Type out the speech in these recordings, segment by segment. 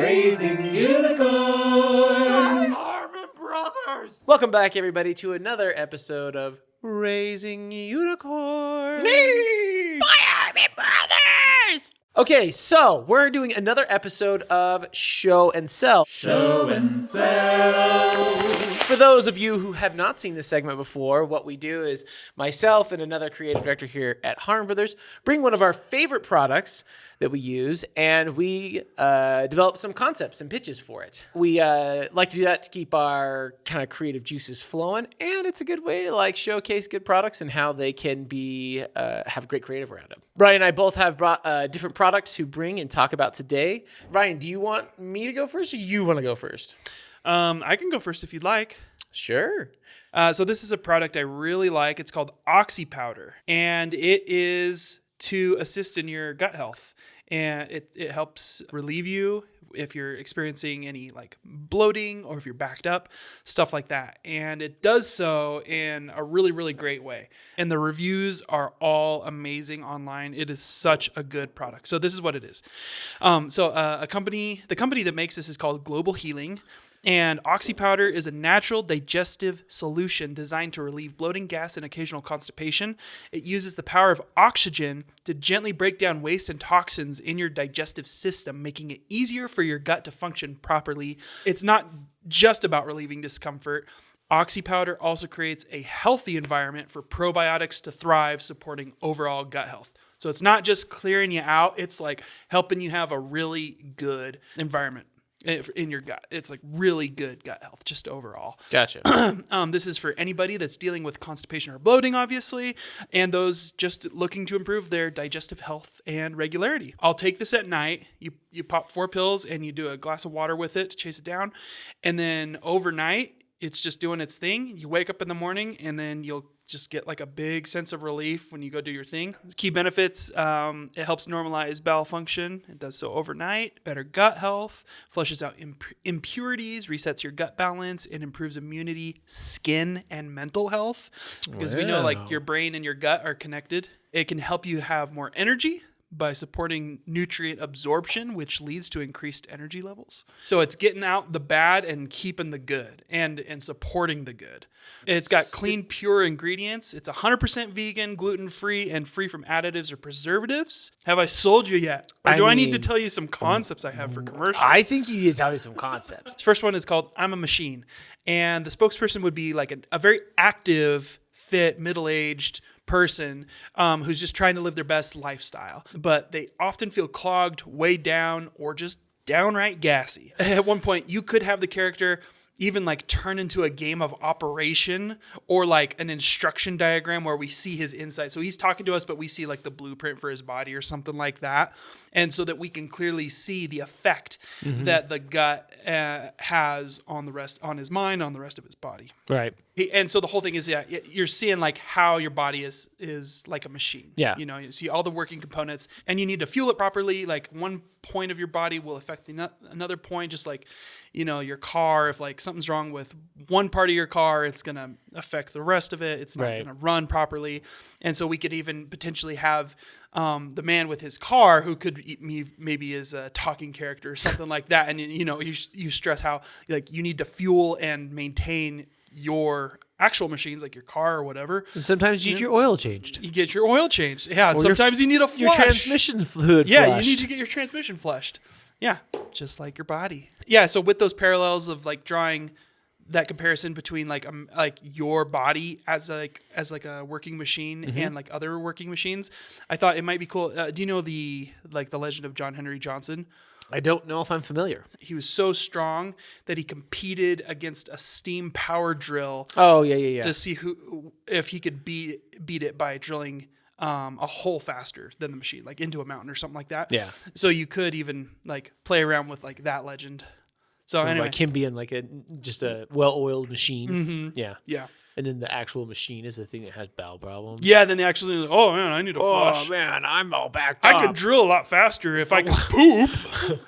Raising Unicorns! Harmon Brothers! Welcome back, everybody, to another episode of Raising Unicorns. By Harmon Brothers! Okay, so we're doing another episode of Show and Sell. Show and Sell! For those of you who have not seen this segment before, what we do is myself and another creative director here at Harmon Brothers bring one of our favorite products that we use, and we develop some concepts and pitches for it. We like to do that to keep our kind of creative juices flowing, and it's a good way to showcase good products and how they can be have great creative around them. Brian and I both have brought different products to bring and talk about today. Ryan, do you want me to go first, or you want to go first? I can go first if you'd like. Sure. So this is a product I really like. It's called Oxy Powder, and it is to assist in your gut health. And it helps relieve you if you're experiencing any bloating or if you're backed up, stuff like that. And it does so in a really, really great way. And the reviews are all amazing online. It is such a good product. So this is what it is. The company that makes this is called Global Healing. And Oxy Powder is a natural digestive solution designed to relieve bloating, gas, and occasional constipation. It uses the power of oxygen to gently break down waste and toxins in your digestive system, making it easier for your gut to function properly. It's not just about relieving discomfort. Oxy Powder also creates a healthy environment for probiotics to thrive, supporting overall gut health. So it's not just clearing you out, it's helping you have a really good environment in your gut. It's really good gut health just overall. Gotcha. This is for anybody that's dealing with constipation or bloating, obviously, and those just looking to improve their digestive health and regularity. I'll take this at night. You pop 4 pills and you do a glass of water with it to chase it down. And then overnight, it's just doing its thing. You wake up in the morning and then you'll just get a big sense of relief when you go do your thing. Key benefits, it helps normalize bowel function. It does so overnight. Better gut health, flushes out impurities, resets your gut balance, and improves immunity, skin, and mental health. Because we know your brain and your gut are connected. It can help you have more energy by supporting nutrient absorption, which leads to increased energy levels. So it's getting out the bad and keeping the good and supporting the good. It's got clean, pure ingredients. It's 100% vegan, gluten-free, and free from additives or preservatives. Have I sold you yet? Or I need to tell you some concepts I have for commercials? I think you need to tell me some concepts. First one is called I'm a Machine. And the spokesperson would be a very active, fit, middle-aged person who's just trying to live their best lifestyle, but they often feel clogged, weighed down, or just downright gassy. At one point, you could have the character even turn into a game of operation or an instruction diagram where we see his inside. So he's talking to us, but we see the blueprint for his body or something like that. And so that we can clearly see the effect that the gut has on his mind, on the rest of his body. Right. And so the whole thing is, you're seeing how your body is like a machine. Yeah. You see all the working components and you need to fuel it properly. One point of your body will affect another point, just your car. If something's wrong with one part of your car, it's going to affect the rest of it. It's not going to run properly. And so we could even potentially have the man with his car who could maybe is a talking character or something like that. And, you stress how you need to fuel and maintain your actual machines, your car or whatever. And sometimes you need your oil changed. You get your oil changed. Yeah. Or sometimes you need a flush. Your transmission fluid flushed. You need to get your transmission flushed. Yeah. Just like your body. Yeah. So with those parallels of drawing that comparison between your body as a working machine and other working machines, I thought it might be cool. Do you know the legend of John Henry Johnson? I don't know if I'm familiar. He was so strong that he competed against a steam power drill. Oh, yeah. To see if he could beat it by drilling a hole faster than the machine, into a mountain or something like that. Yeah. So you could even play around with that legend. So anyway, him being just a well-oiled machine. Mm-hmm. Yeah. And then the actual machine is the thing that has bowel problems. Yeah, then they actually, oh man, I need a flush. Oh man, I'm all backed up. I could drill a lot faster if I could poop.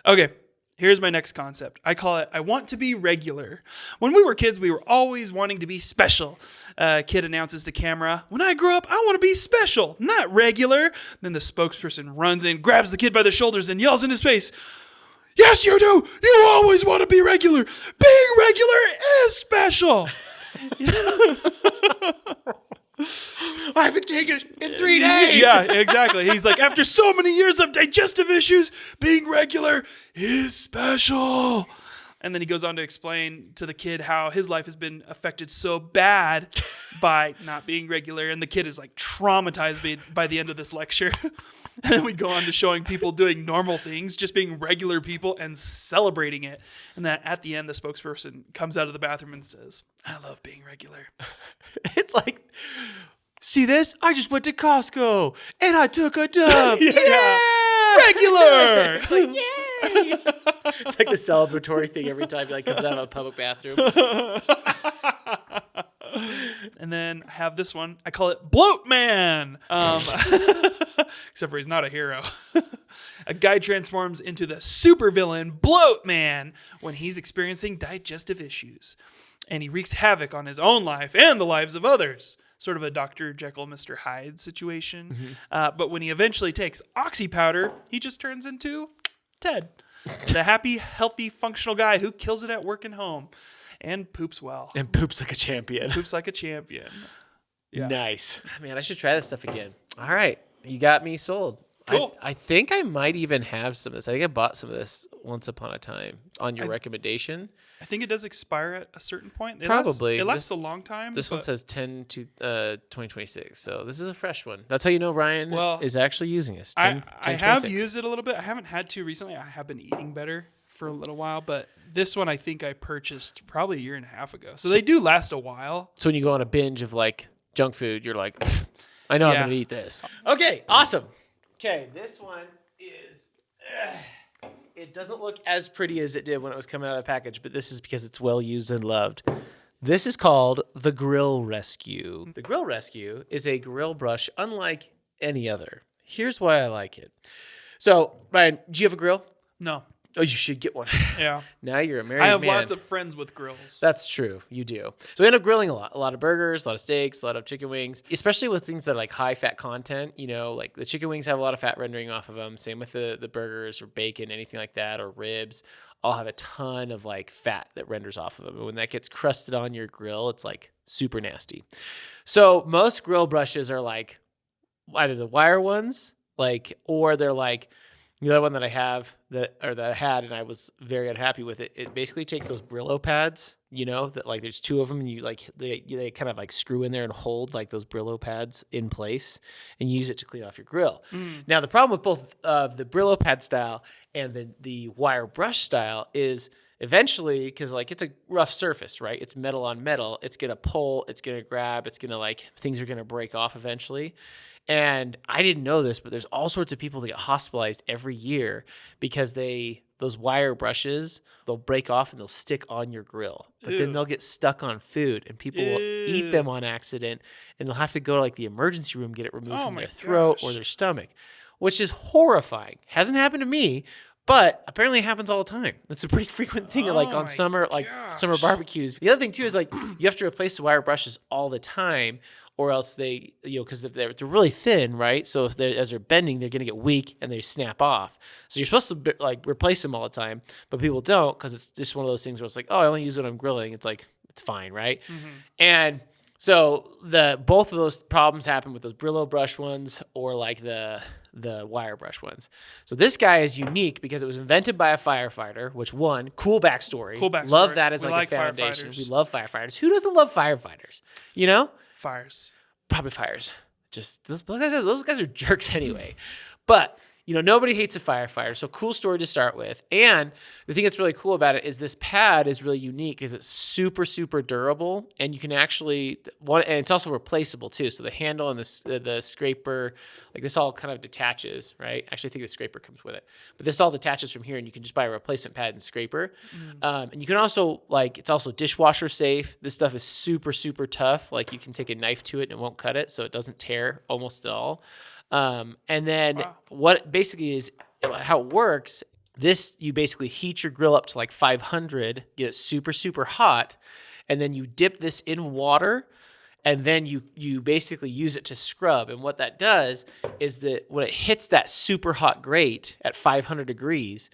Okay, here's my next concept. I call it, I want to be regular. When we were kids, we were always wanting to be special. A kid announces to camera, when I grow up, I want to be special, not regular. Then the spokesperson runs in, grabs the kid by the shoulders and yells in his face, Yes, you do. You always want to be regular. Being regular is special. I haven't taken it in 3 days. Yeah, exactly. He's like, after so many years of digestive issues, being regular is special. And then he goes on to explain to the kid how his life has been affected so bad by not being regular. And the kid is like traumatized by the end of this lecture. And then we go on to showing people doing normal things, just being regular people and celebrating it. And that at the end, the spokesperson comes out of the bathroom and says, I love being regular. It's like, see this? I just went to Costco and I took a dump. Yeah. Regular. It's like, yay. It's like the celebratory thing every time he like comes out of a public bathroom. And then I have this one. I call it Bloat Man. Except for he's not a hero. A guy transforms into the supervillain Bloat Man when he's experiencing digestive issues. And he wreaks havoc on his own life and the lives of others. Sort of a Dr. Jekyll, Mr. Hyde situation. Mm-hmm. But when he eventually takes oxy powder, he just turns into Ted. The happy, healthy, functional guy who kills it at work and home. And poops well. And poops like a champion. Poops like a champion. Yeah. Nice. Man, I should try this stuff again. All right. You got me sold. Cool. I think I might even have some of this. I think I bought some of this once upon a time on your recommendation. I think it does expire at a certain point. Probably. It lasts a long time. This one says 10 to 2026. So this is a fresh one. That's how you know Ryan is actually using this. I have used it a little bit. I haven't had to recently. I have been eating better for a little while, but this one I think I purchased probably a year and a half ago. So they do last a while. So when you go on a binge of like junk food, you're like, I know I'm going to eat this. Okay, awesome. Okay, this one is, it doesn't look as pretty as it did when it was coming out of the package, but this is because it's well used and loved. This is called the Grill Rescue. The Grill Rescue is a grill brush unlike any other. Here's why I like it. So, Ryan, do you have a grill? No. Oh, you should get one. Yeah. Now you're a married man. I have lots of friends with grills. That's true. You do. So we end up grilling a lot. A lot of burgers, a lot of steaks, a lot of chicken wings, especially with things that are like high fat content. You know, like the chicken wings have a lot of fat rendering off of them. Same with the burgers or bacon, anything like that, or ribs. All have a ton of like fat that renders off of them. And when that gets crusted on your grill, it's like super nasty. So most grill brushes are like either the wire ones, or they're like, the other one that I have that I had and I was very unhappy with it. It basically takes those Brillo pads, you know, that like there's two of them and you like they kind of like screw in there and hold like those Brillo pads in place and use it to clean off your grill. Now the problem with both the Brillo pad style and the wire brush style is eventually, because like it's a rough surface, right? It's metal on metal. It's gonna pull. It's gonna grab. It's gonna like things are gonna break off eventually. And I didn't know this, but there's all sorts of people that get hospitalized every year because those wire brushes, they'll break off and they'll stick on your grill. But then they'll get stuck on food and people will eat them on accident and they'll have to go to like the emergency room, get it removed from their throat or their stomach, which is horrifying. Hasn't happened to me, but apparently it happens all the time. It's a pretty frequent thing like on summer barbecues. The other thing too is like you have to replace the wire brushes all the time, or else they, because if they're really thin, right? So as they're bending, they're going to get weak and they snap off. So you're supposed to like replace them all the time, but people don't because it's just one of those things where it's like, oh, I only use it when I'm grilling. It's like, it's fine, right? Mm-hmm. And so both of those problems happen with those Brillo brush ones or like the wire brush ones. So this guy is unique because it was invented by a firefighter, which cool backstory. Love that as like a foundation. We love firefighters. Who doesn't love firefighters? You know? Fires. Probably fires. Just those guys are jerks anyway. But nobody hates a firefighter. So cool story to start with. And the thing that's really cool about it is this pad is really unique because it's super, super durable. And you can actually, and it's also replaceable too. So the handle and the scraper, like this all kind of detaches, right? Actually, I think the scraper comes with it. But this all detaches from here and you can just buy a replacement pad and scraper. And you can also, it's also dishwasher safe. This stuff is super, super tough. Like you can take a knife to it and it won't cut it. So it doesn't tear almost at all. And then what basically is how it works, you basically heat your grill up to like 500, get it super, super hot, and then you dip this in water, and then you basically use it to scrub. And what that does is that when it hits that super hot grate at 500 degrees,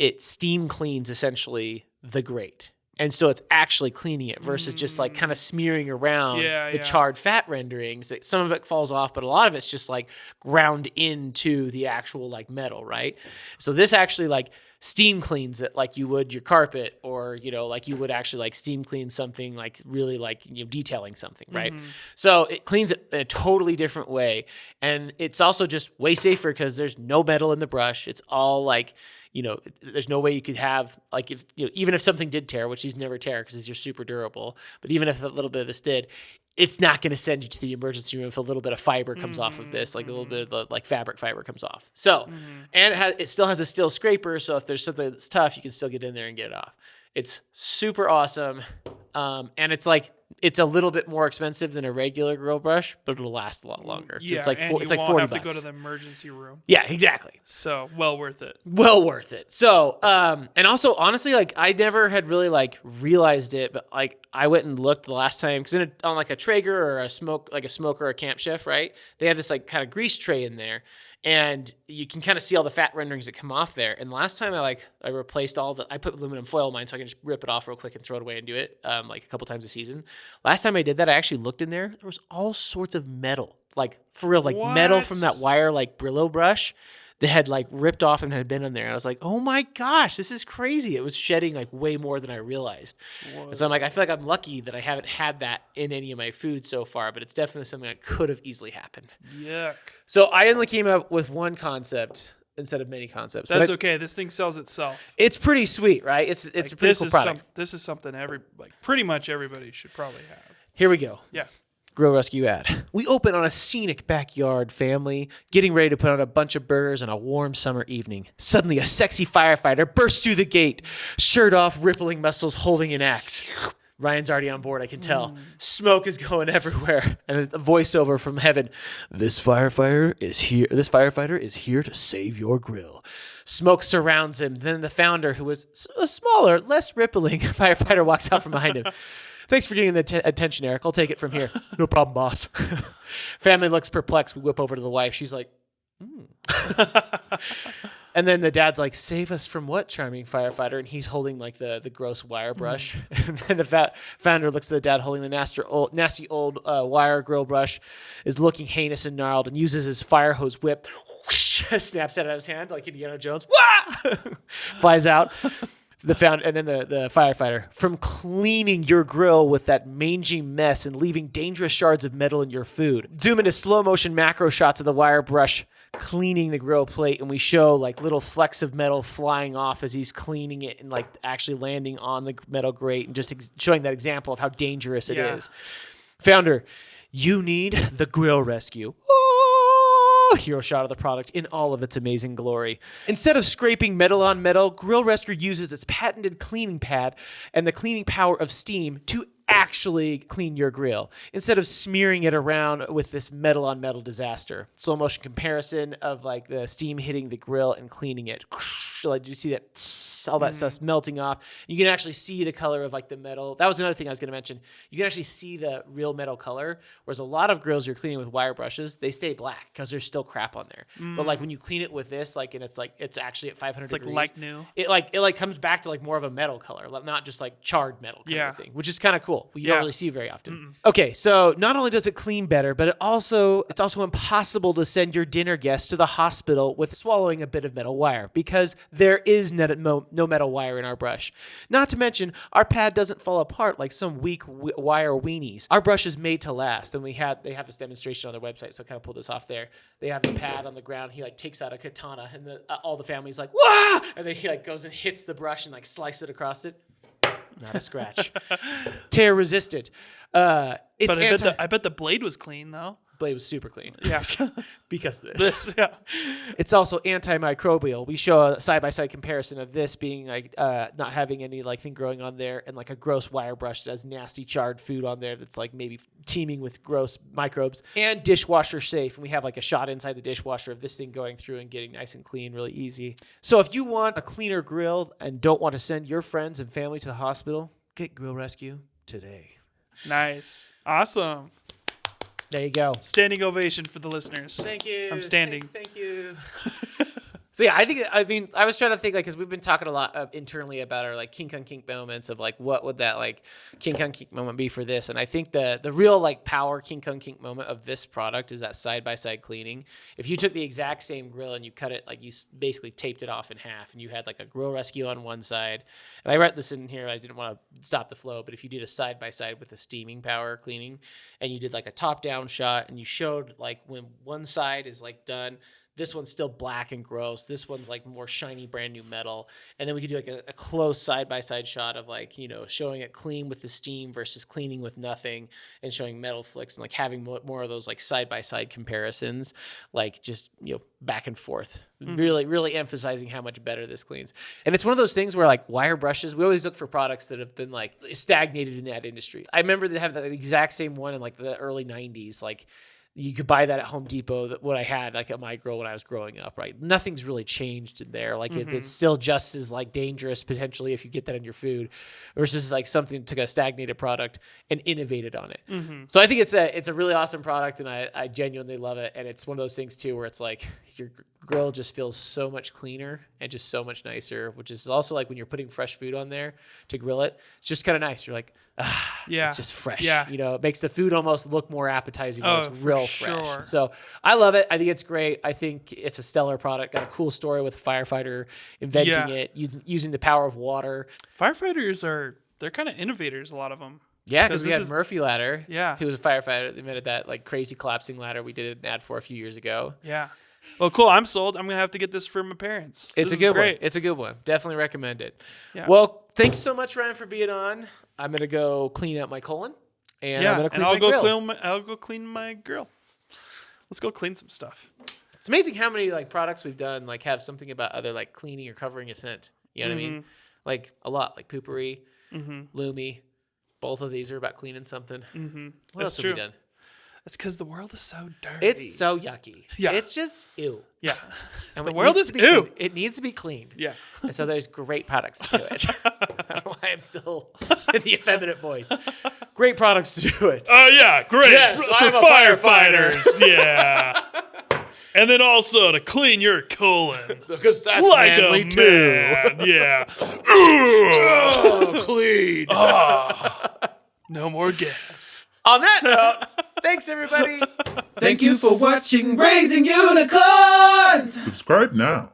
it steam cleans essentially the grate. And so it's actually cleaning it versus just like kind of smearing around the charred fat renderings. Some of it falls off, but a lot of it's just like ground into the actual like metal, right? So this actually like steam cleans it like you would your carpet, or, you know, like you would actually like steam clean something like really like, you know, detailing something, right? So it cleans it in a totally different way. And it's also just way safer because there's no metal in the brush. It's all like, you know, there's no way you could have, like, if, you know, even if something did tear, which these never tear because you're super durable, but even if a little bit of this did, it's not going to send you to the emergency room if a little bit of fiber comes off of this, like a little bit of the like fabric fiber comes off. So, and it still has a steel scraper, so if there's something that's tough, you can still get in there and get it off. It's super awesome, and it's like, it's a little bit more expensive than a regular grill brush, but it'll last a lot longer. Yeah, it's like and it's you like won't $40. have to go to the emergency room. Yeah, exactly. So well worth it. Well worth it. So, and also honestly, like I never had really like realized it, but like I went and looked the last time because on like a Traeger or a smoker or a Camp Chef, right? They have this like kind of grease tray in there, and you can kind of see all the fat renderings that come off there. And last time I replaced I put aluminum foil in mine so I can just rip it off real quick and throw it away and do it like a couple times a season. Last time I did that, I actually looked in there. There was all sorts of metal, like for real, like metal from that wire like Brillo brush that had like ripped off and had been in there. And I was like, oh my gosh, this is crazy. It was shedding like way more than I realized. Whoa. And so I'm like, I feel like I'm lucky that I haven't had that in any of my food so far, but it's definitely something that could have easily happened. Yuck. So I only came up with one concept instead of many concepts. That's okay. This thing sells itself. It's pretty sweet, right? It's like, a pretty cool product. This is something pretty much everybody should probably have. Here we go. Yeah. Grill Rescue ad. We open on a scenic backyard, family, getting ready to put on a bunch of burgers on a warm summer evening. Suddenly, a sexy firefighter bursts through the gate, shirt off, rippling muscles, holding an axe. Ryan's already on board, I can tell. Smoke is going everywhere, and a voiceover from heaven. This firefighter is here to save your grill. Smoke surrounds him. Then the founder, who was a smaller, less rippling firefighter, walks out from behind him. Thanks for getting the attention, Eric. I'll take it from here. No problem, boss. Family looks perplexed. We whip over to the wife. She's like, And then the dad's like, save us from what, charming firefighter? And he's holding like the gross wire brush. And then the founder looks at the dad holding the nasty old wire grill brush, is looking heinous and gnarled, and uses his fire hose whip, whoosh, snaps it out of his hand like Indiana Jones. Wah! Flies out. The firefighter, from cleaning your grill with that mangy mess and leaving dangerous shards of metal in your food. Zoom into slow motion macro shots of the wire brush cleaning the grill plate, and we show like little flecks of metal flying off as he's cleaning it and like actually landing on the metal grate, and just showing that example of how dangerous it is. Founder, you need the Grill Rescue. Hero shot of the product in all of its amazing glory. Instead of scraping metal on metal, Grill Rescue uses its patented cleaning pad and the cleaning power of steam to actually clean your grill instead of smearing it around with this metal on metal disaster. Slow motion comparison of like the steam hitting the grill and cleaning it. Like, you see that all that stuff's melting off. You can actually see the color of like the metal. That was another thing I was going to mention. You can actually see the real metal color, whereas a lot of grills you're cleaning with wire brushes, they stay black because there's still crap on there. But like when you clean it with this, like, and it's actually at 500 degrees. It's like new. It comes back to like more of a metal color, not just like charred metal kind of thing, which is kind of cool. You don't really see very often. Okay, so not only does it clean better, but it's also impossible to send your dinner guests to the hospital with swallowing a bit of metal wire because there is no metal wire in our brush. Not to mention, our pad doesn't fall apart like some weak wire weenies. Our brush is made to last, and they have this demonstration on their website, so I kind of pulled this off there. They have the pad on the ground. He like takes out a katana, and all the family's like, "Wah!" And then he like goes and hits the brush and like slices it across it. Not a scratch. Tear resistant. I bet the blade was clean though. Blade was super clean. Yeah. Because of this. It's also antimicrobial. We show a side-by-side comparison of this being like not having any like thing growing on there, and like a gross wire brush that has nasty charred food on there that's like maybe teeming with gross microbes, and dishwasher safe. And we have like a shot inside the dishwasher of this thing going through and getting nice and clean really easy. So if you want a cleaner grill and don't want to send your friends and family to the hospital, get Grill Rescue today. Nice. Awesome. There you go. Standing ovation for the listeners. Thank you. I'm standing. Thank you. So yeah, I mean, I was trying to think like, because we've been talking a lot internally about our like kink on kink moments of like, what would that like kink on kink moment be for this? And I think the real like power kink on kink moment of this product is that side by side cleaning. If you took the exact same grill and you cut it, like you basically taped it off in half, and you had like a grill rescue on one side, and I wrote this in here, I didn't want to stop the flow, but if you did a side by side with a steaming power cleaning, and you did like a top down shot, and you showed like when one side is like done, this one's still black and gross. This one's like more shiny, brand new metal. And then we could do like a close side-by-side shot of like, you know, showing it clean with the steam versus cleaning with nothing, and showing metal flicks, and like having more of those like side-by-side comparisons, like just, you know, back and forth. Really, really emphasizing how much better this cleans. And it's one of those things where like wire brushes, we always look for products that have been like stagnated in that industry. I remember they have the exact same one in like the early 90s, like you could buy that at Home Depot, what I had like at my grill when I was growing up, right? Nothing's really changed in there. Like it's still just as like dangerous potentially if you get that in your food, versus like something took a stagnated product and innovated on it. So I think it's a really awesome product, and I genuinely love it. And it's one of those things too, where it's like your grill just feels so much cleaner and just so much nicer, which is also like when you're putting fresh food on there to grill it, it's just kind of nice. You're like, it's just fresh. Yeah. You know, it makes the food almost look more appetizing when it's real fresh. Sure. So I love it. I think it's great. I think it's a stellar product. Got a cool story with a firefighter inventing it, using the power of water. Firefighters they're kind of innovators, a lot of them. Yeah, because we had Murphy Ladder. Yeah. He was a firefighter. They invented that like crazy collapsing ladder we did an ad for a few years ago. Yeah. Well, cool. I'm sold. I'm going to have to get this for my parents. It's a good one. It's a good one. Definitely recommend it. Yeah. Well, thanks so much, Ryan, for being on. I'm going to go clean out my colon. And I'm going to clean my grill. I'll go clean my grill. Let's go clean some stuff. It's amazing how many like products we've done like have something about other like cleaning or covering a scent. You know what I mean? Like a lot, like Poopery, Lumi. Both of these are about cleaning something. What else have we done? That's because the world is so dirty. It's so yucky. Yeah. It's just ew. Yeah. And The world is ew. It needs to be cleaned. Yeah. And so there's great products to do it. I don't know why I'm still in the effeminate voice. Great products to do it. Oh, yeah. Great. Yes, for I'm a firefighters. Yeah. And then also to clean your colon. Because that's like manly a too. man. Yeah. Oh, clean. No more gas. On that note, thanks everybody. Thank you for watching Raising Unicorns! Subscribe now.